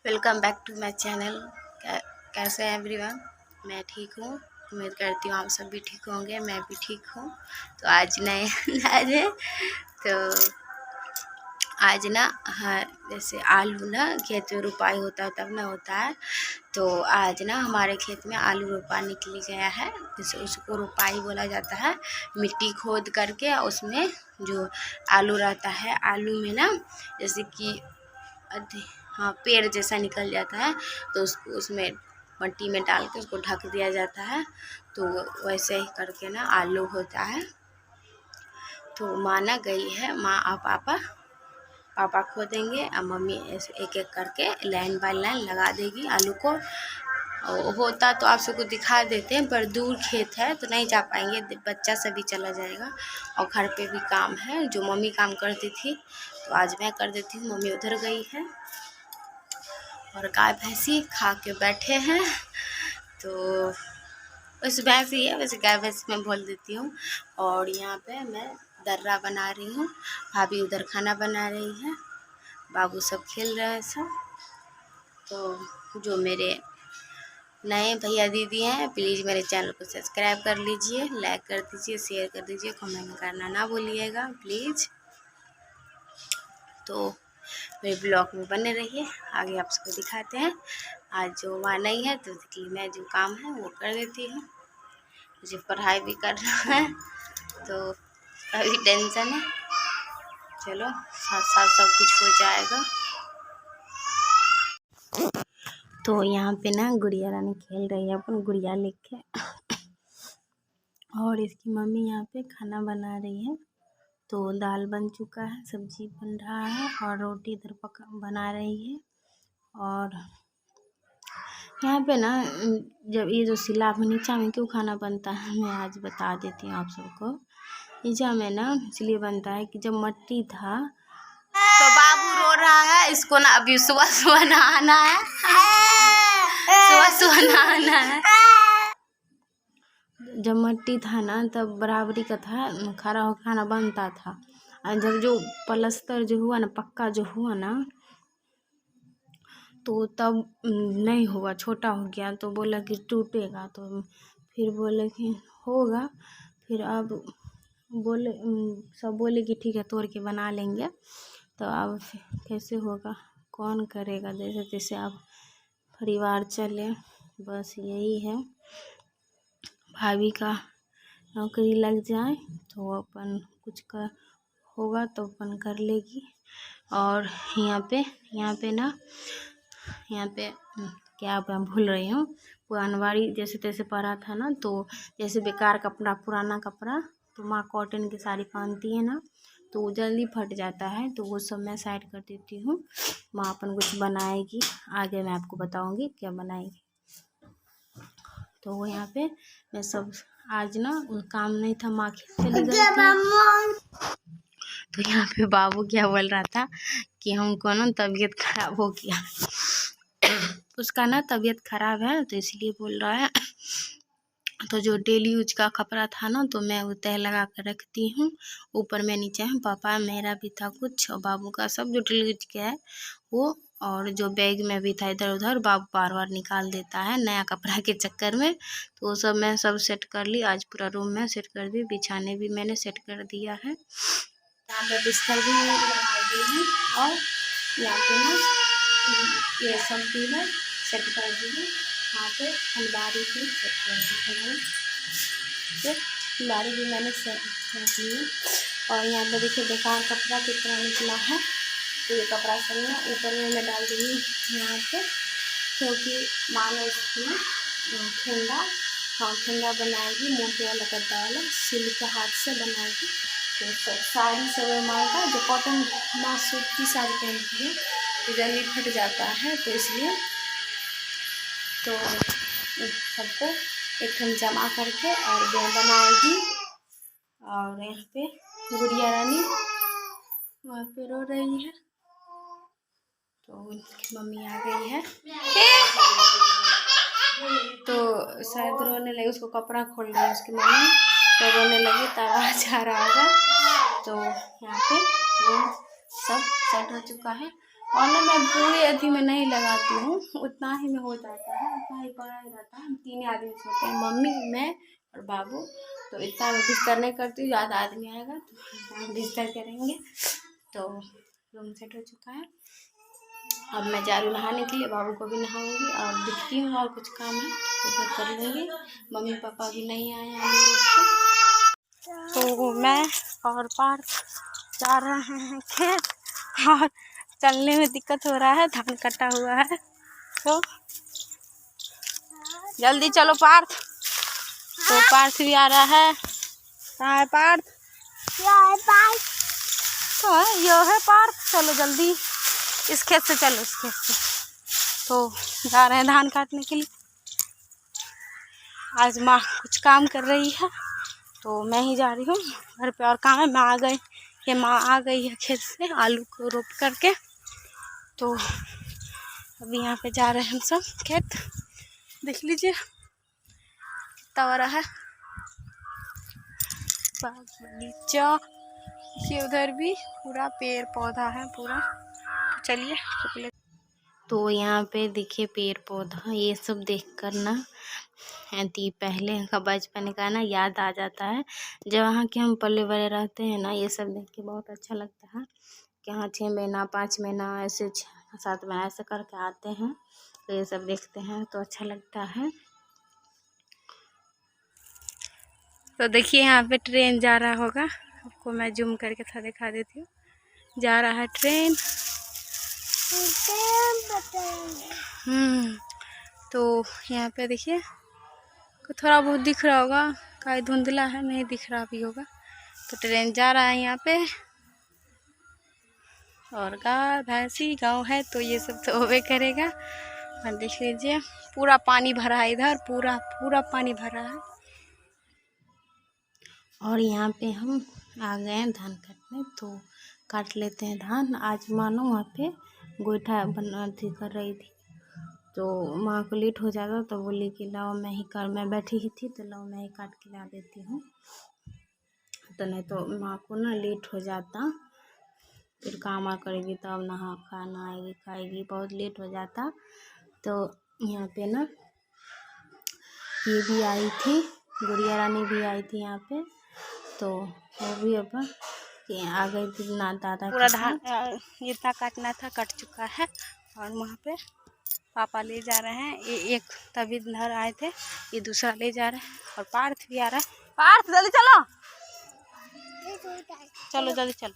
Welcome back to my channel. कैसे हैं everyone? मैं ठीक हूँ, उम्मीद करती हूँ आप सब भी ठीक होंगे। मैं भी ठीक हूँ। तो आज नए अंदाज है। तो आज ना, हाँ, जैसे आलू ना खेत में रुपाई होता है तब ना होता है। तो आज ना हमारे खेत में आलू रोपा निकल गया है, जैसे उसको रुपाई बोला जाता है। मिट्टी खोद करके उसमें जो आलू रहता है, आलू में ना जैसे कि हाँ पेड़ जैसा निकल जाता है, तो उसको उसमें मट्टी में डाल के उसको ढक दिया जाता है। तो वैसे ही करके ना आलू होता है। तो माना गई है, माँ और पापा खोदेंगे और मम्मी ऐसे एक एक करके लाइन बाय लाइन लगा देगी आलू को। होता तो आप सबको दिखा देते हैं, पर दूर खेत है तो नहीं जा पाएंगे, बच्चा सभी चला जाएगा और घर पे भी काम है। जो मम्मी काम करती थी तो आज मैं कर देती हूँ, मम्मी उधर गई है और गाय भैंसी खा के बैठे हैं। तो वैसे भैंस ही है, वैसे गाय भैंस मैं बोल देती हूँ। और यहाँ पे मैं दर्रा बना रही हूँ, भाभी उधर खाना बना रही है, बाबू सब खेल रहे हैं सब। तो जो मेरे नए भैया दीदी हैं, प्लीज़ मेरे चैनल को सब्सक्राइब कर लीजिए, लाइक कर दीजिए, शेयर कर दीजिए, कमेंट करना ना भूलिएगा प्लीज़। तो मेरे ब्लॉग में बने रहिए, आगे आप सबको दिखाते हैं। आज जो वहाँ नहीं है तो इसलिए मैं जो काम है वो कर देती हूँ। मुझे पढ़ाई भी करना है तो अभी टेंशन है। चलो साथ साथ सब कुछ हो जाएगा। तो यहाँ पे ना गुड़िया रानी खेल रही है अपन गुड़िया लेके, और इसकी मम्मी यहाँ पे खाना बना रही है। तो दाल बन चुका है, सब्जी बन रहा है और रोटी इधर बना रही है। और यहाँ पे ना जब ये जो सिलाब में नीचा में क्यों खाना बनता है मैं आज बता देती हूँ आप सबको। नीचा में ना इसलिए बनता है कि जब मट्टी था, तो बाबू रो रहा है, इसको ना अभी सुबह सुबह नहाना है, सुबह सुबह नहाना है। जब मट्टी था ना तब बराबरी का था, खड़ा हो खाना बनता था। और जब जो पलस्तर जो हुआ ना, पक्का जो हुआ ना, तो तब नहीं हुआ, छोटा हो गया। तो बोला कि टूटेगा, तो फिर बोले कि होगा। फिर अब बोले सब बोले कि ठीक है तोड़ के बना लेंगे। तो अब कैसे होगा, कौन करेगा, जैसे तैसे अब परिवार चले, बस यही है। भाभी का नौकरी लग जाए तो अपन कुछ कर होगा तो अपन कर लेगी। और यहाँ पे ना यहाँ पे क्या मैं भूल रही हूँ, पुरानवाड़ी जैसे तैसे पड़ा था ना, तो जैसे बेकार कपड़ा, पुराना कपड़ा, तो माँ कॉटन की साड़ी पहनती है ना, तो वो जल्दी फट जाता है, तो वो सब मैं साइड कर देती हूँ। माँ अपन कुछ बनाएगी, आगे मैं आपको बताऊँगी क्या बनाएगी। तो यहाँ पे मैं सब आज ना काम नहीं था, माँ खेत चली गई थी। तो यहाँ पे बाबू क्या बोल रहा था कि हमको ना तबीयत खराब हो गया, उसका ना तबीयत खराब है तो इसलिए बोल रहा है। तो जो डेली यूज का कपड़ा था ना, तो मैं वो तह लगा कर रखती हूँ, ऊपर में नीचे है। पापा मेरा भी था कुछ और बाबू का, सब जो डेली यूज के है वो। और जो बैग में भी था इधर उधर, बाबू बार बार निकाल देता है नया कपड़ा के चक्कर में। तो वो सब मैं सब सेट कर ली, आज पूरा रूम में सेट कर दी, बिछाने भी मैंने सेट कर दिया है। यहाँ पे बिस्तर भी लगा दी है और यहाँ पे ना ये सब भी है सेट कर दी है। यहाँ पे अलमारी भी सेट कर दी है, अलमारी भी मैंने सेट कर दी है। और यहाँ पे देखिए बेकार कपड़ा कितना निकला है, तो ये कपड़ा सब ना ऊपर में मैं डाल दूँगी यहाँ पे, क्योंकि मानो इसमें ठंडा बनाएगी, मोटे वाला गद्दा वाला सिल के हाथ से बनाएगी। तो साड़ी सब माँ का जो कॉटन माँ सूट की साड़ी पहनती है तो जल्दी फट जाता है, तो इसलिए तो सबको एक ठन जमा करके और बनाएगी। और यहाँ पे गुड़िया रानी वहाँ पे रो रही है, तो उनकी मम्मी आ गई है। तो शायद रोने लगी, उसको कपड़ा खोल रही है उसकी मम्मी, तो रोने लगी तो आवाज आ रहा होगा। तो यहाँ पे वो सब सेट हो चुका है और ना मैं पूरी अथी में नहीं लगाती हूँ, उतना ही में हो जाता है, उतना ही पड़ा ही रहता है। हम 3 आदमी सोते हैं, मम्मी, मैं और बाबू। तो इतना मैं बिस्तर नहीं करती हूँ, ज़्यादा आदमी आएगा तो हम बिस्तर करेंगे। तो रूम सेट हो चुका है। अब मैं जा रही हूँ नहाने के लिए, बाबू को भी नहाऊंगी और दिखती हूँ, और कुछ काम है तो कर लूँगी। मम्मी पापा भी नहीं आए हैं, तो मैं और पार्थ जा रहे हैं खेत, और चलने में दिक्कत हो रहा है, धान कटा हुआ है। तो जल्दी चलो पार्थ। तो पार्थ भी आ रहा है। कहाँ है पार्थ? तो यो है पार्थ। चलो जल्दी, इस खेत से चलो, इस खेत से। तो जा रहे हैं धान काटने के लिए। आज माँ कुछ काम कर रही है तो मैं ही जा रही हूँ, घर पे और काम है। माँ आ गई है खेत से आलू को रोप करके। तो अभी यहाँ पे जा रहे हैं हम सब खेत। देख लीजिए कितना बड़ा है बाग बगीचा। देखिए उधर भी पूरा पेड़ पौधा है पूरा। तो चलिए। तो यहाँ पे देखिए पेड़ पौधा, ये सब देख कर ना ऐसी पहले का बचपन का ना याद आ जाता है। जब वहाँ के हम पले बड़े रहते हैं ना, ये सब देख के बहुत अच्छा लगता है कि हाँ 6 महीना 5 महीना ऐसे 7 महीना ऐसे करके आते हैं, तो ये सब देखते हैं तो अच्छा लगता है। तो देखिए यहाँ पे ट्रेन जा रहा होगा, आपको मैं जूम करके थोड़ा दिखा देती हूँ। जा रहा है ट्रेन। तो यहाँ पे देखिए थोड़ा बहुत दिख रहा होगा, काई धुंधला है, नहीं दिख रहा भी होगा। तो ट्रेन जा रहा है यहाँ पे, और गाय भैंसी गाँव है तो ये सब तो होवे करेगा। और देख लीजिए पूरा पानी भरा है इधर, पूरा पानी भरा है। और यहाँ पे हम आ गए हैं धान काटने, तो काट लेते हैं धान। आज मानो वहाँ पे गोईठा अथी कर रही थी, तो माँ को लेट हो जाता तो बोली कि लाओ मैं बैठी ही थी तो लाओ मैं ही काट के ला देती हूँ। तो नहीं तो माँ को ना लेट हो जाता, फिर काम करेगी तब नहा खाना आएगी खाएगी, बहुत लेट हो जाता। तो यहाँ पे ना ये भी आई थी, गुड़िया रानी भी आई थी यहाँ पे। तो वो भी अब आ गई थी ना दादा पूरा धान जितना काटना था कट चुका है। और वहाँ पे पापा ले जा रहे हैं, ये एक तभी घर आए थे, ये दूसरा ले जा रहे हैं। और पार्थ भी आ रहा है। पार्थ जल्दी चलो, चलो जल्दी चलो।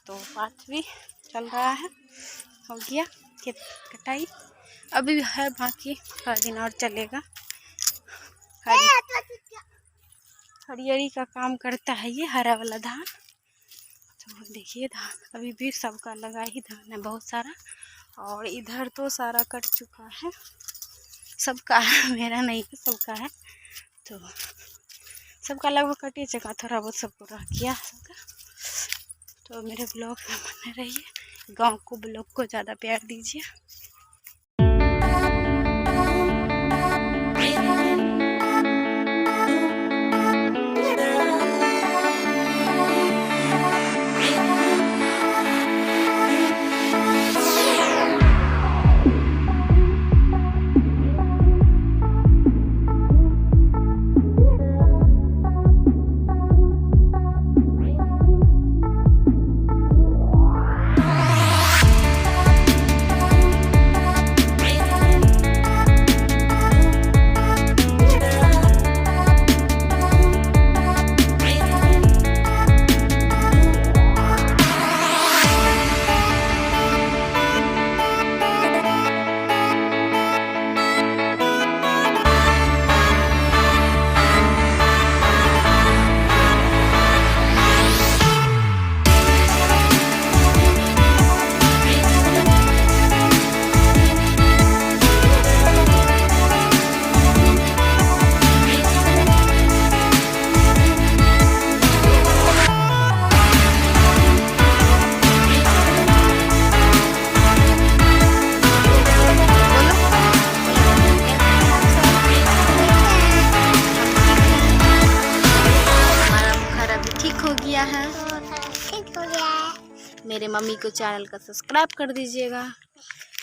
तो पार्थ भी चल रहा है। हो गया खेत कटाई, अभी है बाकी, थोड़ा दिन और चलेगा। हरियरी का काम करता है ये हरा वाला धान। तो देखिए धान अभी भी सबका लगा ही धान है बहुत सारा, और इधर तो सारा कट चुका है, सबका है, मेरा नहीं है, सबका है। तो सबका लगभग कट ही चुका, थोड़ा बहुत सबको रह गया सबका। तो मेरे ब्लॉग में बने रहिए, गांव को ब्लॉग को ज़्यादा प्यार दीजिए। मम्मी को चैनल का सब्सक्राइब कर दीजिएगा,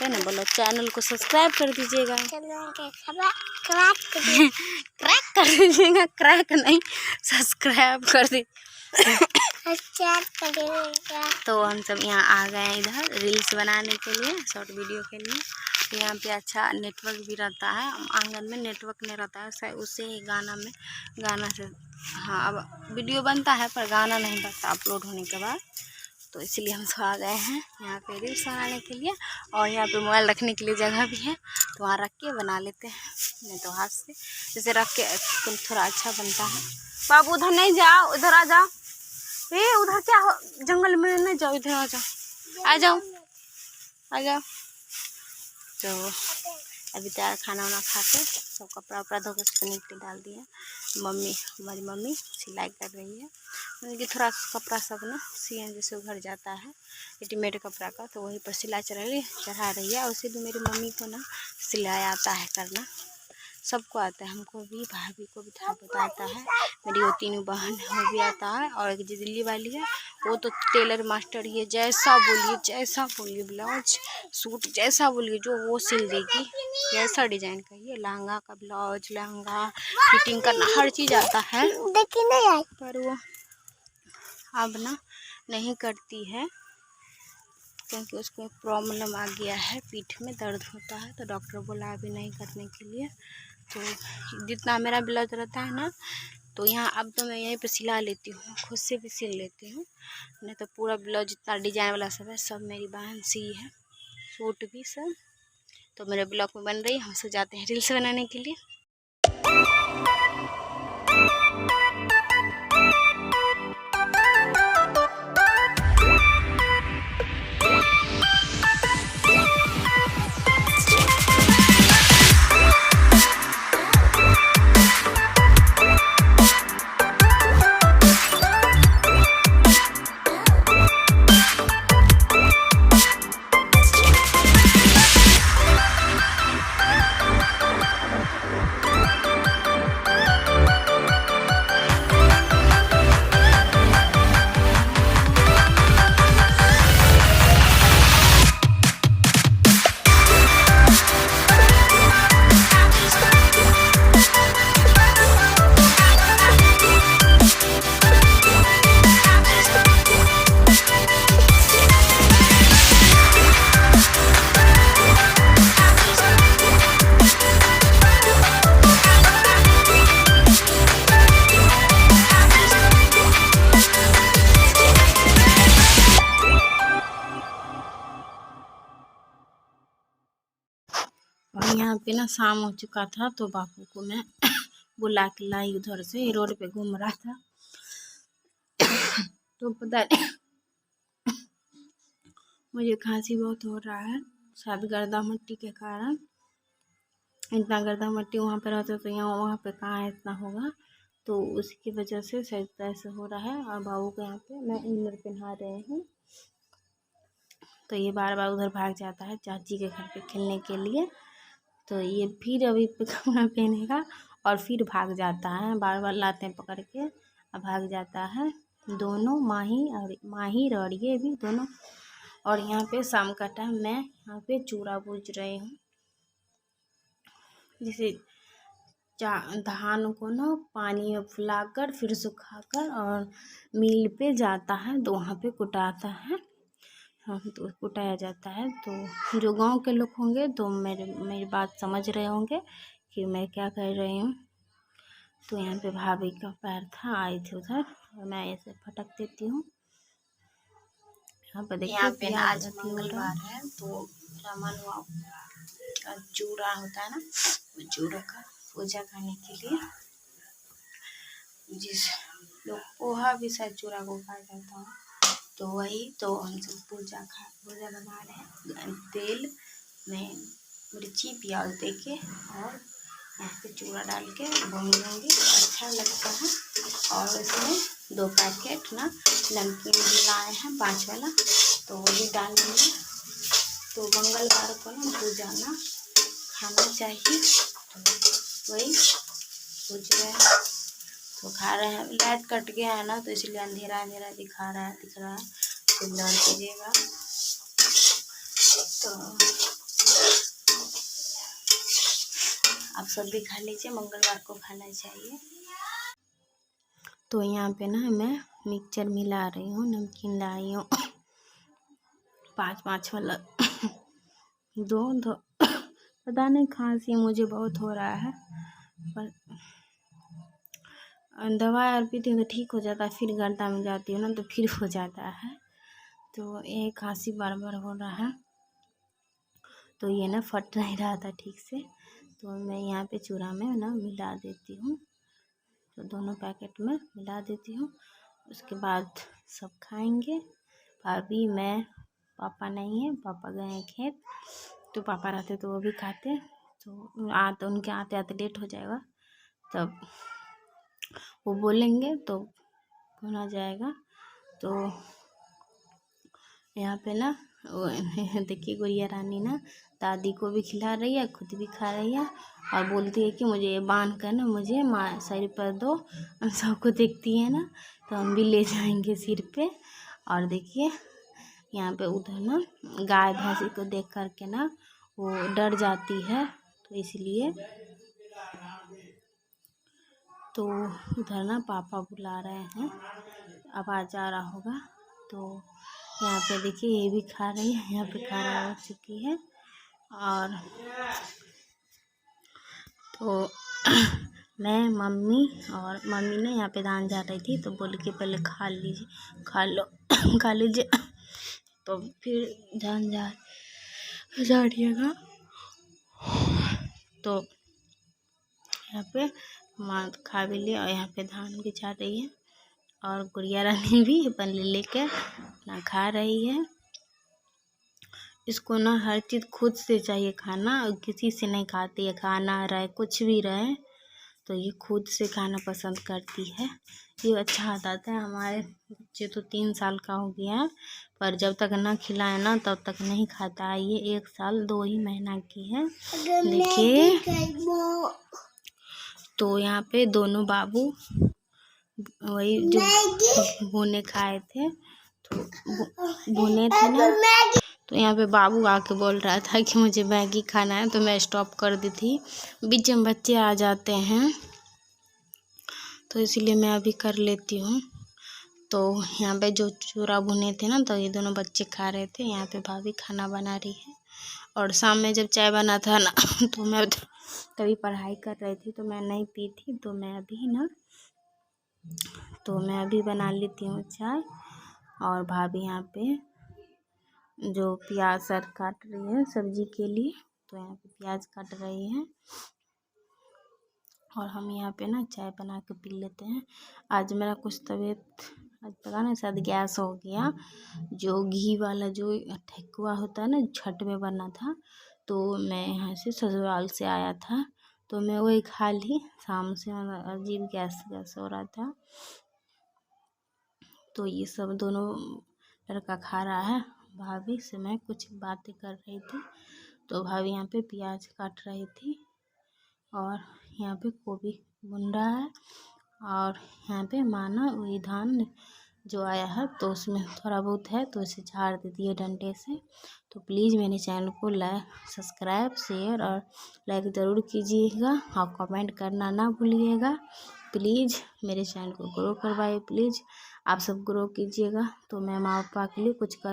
है ना, बोलो चैनल को सब्सक्राइब कर दीजिएगा, क्रैक कर दीजिएगा, क्रैक नहीं सब्सक्राइब कर दी। तो हम सब यहाँ आ गए हैं इधर रील्स बनाने के लिए, शॉर्ट वीडियो के लिए। यहाँ पे अच्छा नेटवर्क भी रहता है, आंगन में नेटवर्क नहीं रहता है, उससे ही गाना से हाँ अब वीडियो बनता है पर गाना नहीं बनता अपलोड होने के बाद। तो इसलिए हम सब आ गए हैं यहाँ पे रील्स बनाने के लिए। और यहाँ पे मोबाइल रखने के लिए जगह भी है, तो वहाँ रख के बना लेते हैं, नहीं तो हाथ से जैसे रख के तो थोड़ा अच्छा बनता है। बाबू उधर नहीं जाओ, उधर आ जाओ, उधर क्या हो, जंगल में नहीं जाओ, इधर आ जाओ, आ जाओ आ जाओ। तो अभी तैयार खाना वाना खा के सब कपड़ा वपड़ा धो के सुखने के लिए डाल दिए। हमारी मम्मी सिलाई कर रही है, उनकी थोड़ा कपड़ा सब ना सीएन जैसे उघर जाता है रेडीमेड कपड़ा का, तो वहीं पर सिलाई चढ़ा रही है। और उसे भी मेरी मम्मी को ना सिलाई आता है करना, सबको आता है, हमको भी, भाभी को भी थोड़ा बहुत आता है। मेरी वो तीनों बहन वो भी आता है। और एक जो दिल्ली वाली है वो तो टेलर मास्टर ही है, जैसा बोलिए ब्लाउज सूट जैसा बोलिए जो वो सिल देगी, जैसा डिजाइन कहिए। लहंगा का ब्लाउज, लहंगा फिटिंग करना हर चीज़ आता है, पर वो अब ना नहीं करती है क्योंकि उसको प्रॉब्लम आ गया है, पीठ में दर्द होता है, तो डॉक्टर बोला अभी नहीं करने के लिए। तो जितना मेरा ब्लाउज रहता है ना, तो यहाँ अब तो मैं यहीं पे सिला लेती हूँ, खुद से भी सिल लेती हूँ, नहीं तो पूरा ब्लाउज जितना डिजाइन वाला सब है सब मेरी बहन सी है, सूट भी सब। तो मेरे ब्लॉग में बन रही है, हम सब जाते हैं रील्स बनाने के लिए। और यहाँ पे ना शाम हो चुका था, तो बापू को मैं बुला के लाई उधर से, रोड पे घूम रहा था तो पता नहीं मुझे खांसी बहुत हो रहा है, शायद गर्दा मट्टी के कारण। इतना गर्दा मट्टी वहाँ पे रहता तो यहाँ वहाँ पे कहाँ इतना होगा, तो उसकी वजह से शायद ऐसा हो रहा है। और बाबू को यहाँ पे मैं इनर पहना रहे हूँ, तो ये बार बार उधर भाग जाता है चाची के घर पे खेलने के लिए। तो ये फिर अभी कपड़ा पहनेगा और फिर भाग जाता है, बार बार लाते हैं पकड़ के और भाग जाता है। दोनों माहिर और ये भी दोनों। और यहाँ पे शाम का टाइम मैं यहाँ पे चूड़ा भूज रही हूँ, जैसे धान को ना पानी में फुलाकर फिर सुखाकर और मिल पे जाता है, तो वहाँ पे कुटाता है, हाँ तो कुटाया जाता है। तो जो गांव के लोग होंगे तो मेरी बात समझ रहे होंगे कि मैं क्या कह रही हूँ। तो यहाँ पे भाभी का पैर था, आई थी उधर, और मैं ऐसे फटक देती हूँ। यहाँ पे देखिए आज मंगलवार है, तो रामन चूड़ा होता है ना, चूड़ा का पूजा करने के लिए, जिस लोग पोहा भी शायद चूड़ा को खाया जाता है, तो वही तो हम सब पूजा बना रहे हैं। तेल में मिर्ची प्याज दे के और यहाँ पे चूड़ा डाल के भूनेंगे, अच्छा लगता है। और इसमें 2 पैकेट ना नमकीन भी लाए हैं 5 वाला, तो वो भी डालेंगे। तो मंगलवार को ना पूजा ना खाना चाहिए, तो वही पूछ रहे हैं, तो खा रहे हैं। लाइट कट गया है ना, तो इसलिए अंधेरा दिख रहा है। लड़ कीजिएगा। तो आप सब भी खा लीजिए, मंगलवार को खाना चाहिए। तो यहाँ पे ना मैं मिक्सचर मिला रही हूँ, नमकीन लाई हूँ 5-5 वाला दो पता नहीं, खांसी मुझे बहुत हो रहा है, पर दवाई और पीती हूँ तो ठीक हो जाता है, फिर गर्दा में जाती हूँ ना तो फिर हो जाता है। तो ये खांसी बार बार हो रहा है, तो ये ना फट नहीं रहा था ठीक से, तो मैं यहाँ पे चूड़ा में ना मिला देती हूँ। तो दोनों पैकेट में मिला देती हूँ, उसके बाद सब खाएंगे। भाभी, मैं, पापा नहीं है, पापा गए हैं खेत, तो पापा रहते तो वो भी खाते, तो उनके आते आते लेट हो जाएगा, तब वो बोलेंगे तो बना जाएगा। तो यहाँ पे ना देखिए गुड़िया रानी ना दादी को भी खिला रही है, खुद भी खा रही है, और बोलती है कि मुझे ये बांध कर ना मुझे माँ सिर पर दो। हम सबको देखती है ना तो हम भी ले जाएंगे सिर पे। और देखिए यहाँ पे उधर ना गाय भैंसी को देख कर के ना वो डर जाती है, तो इसलिए तो उधर ना पापा बुला रहे हैं, आवाज़ आ रहा होगा। तो यहाँ पे देखिए ये भी खा रही है, यहाँ पे खाना हो चुकी है। और तो मैं, मम्मी ने यहाँ पे धान जा रही थी, तो बोली कि पहले खा लीजिए, खा लो खा लीजिए, तो फिर धान जा रहिएगा। तो यहाँ पे माँ खा भी लिया, और यहाँ पे धान भी जा रही है, और गुड़िया रानी भी पल्ले लेकर ना खा रही है। इसको ना हर चीज़ खुद से चाहिए खाना, और किसी से नहीं खाती है, खाना रहे कुछ भी रहे तो ये खुद से खाना पसंद करती है। ये अच्छा आता है। हमारे बच्चे तो 3 साल का हो गया है, पर जब तक ना खिलाए ना तब तक नहीं खाता है। ये 1 साल 2 ही महीना की है, देखिए। तो यहाँ पे दोनों बाबू वही जो भुने खाए थे, तो भुने थे ना, तो यहाँ पे बाबू आके बोल रहा था कि मुझे मैगी खाना है, तो मैं स्टॉप कर दी थी। बीच में बच्चे आ जाते हैं, तो इसलिए मैं अभी कर लेती हूँ। तो यहाँ पे जो चूरा भुने थे ना, तो ये दोनों बच्चे खा रहे थे। यहाँ पे भाभी खाना बना रही है, और शाम में जब चाय बना था ना तो मैं तभी पढ़ाई कर रही थी, तो मैं नहीं पी थी, तो मैं अभी बना लेती हूँ चाय। और भाभी यहाँ पे जो प्याज सर काट रही है सब्जी के लिए, तो यहाँ पे प्याज काट रही है, और हम यहाँ पे ना चाय बना के पी लेते हैं। आज मेरा कुछ तबीयत, आज पता नहीं शायद गैस हो गया। जो घी वाला जो ठेकुआ होता है ना, छठ में बना था, तो मैं यहाँ से ससुराल से आया था, तो मैं वही खा ली। शाम से अजीब गैस हो रहा था, तो ये सब दोनों लड़का खा रहा है। भाभी से मैं कुछ बातें कर रही थी, तो भाभी यहाँ पे प्याज काट रही थी, और यहाँ पे गोभी भुन रहा है। और यहाँ पे माना वही धान जो आया है, तो उसमें थोड़ा बहुत है, तो इसे झाड़ देती है डंडे से। तो प्लीज़ मेरे चैनल को सब्सक्राइब, शेयर और लाइक ज़रूर कीजिएगा, और कमेंट करना ना भूलिएगा। प्लीज़ मेरे चैनल को ग्रो करवाइए, प्लीज़ आप सब ग्रो कीजिएगा, तो मैं माँ पापा के लिए कुछ कर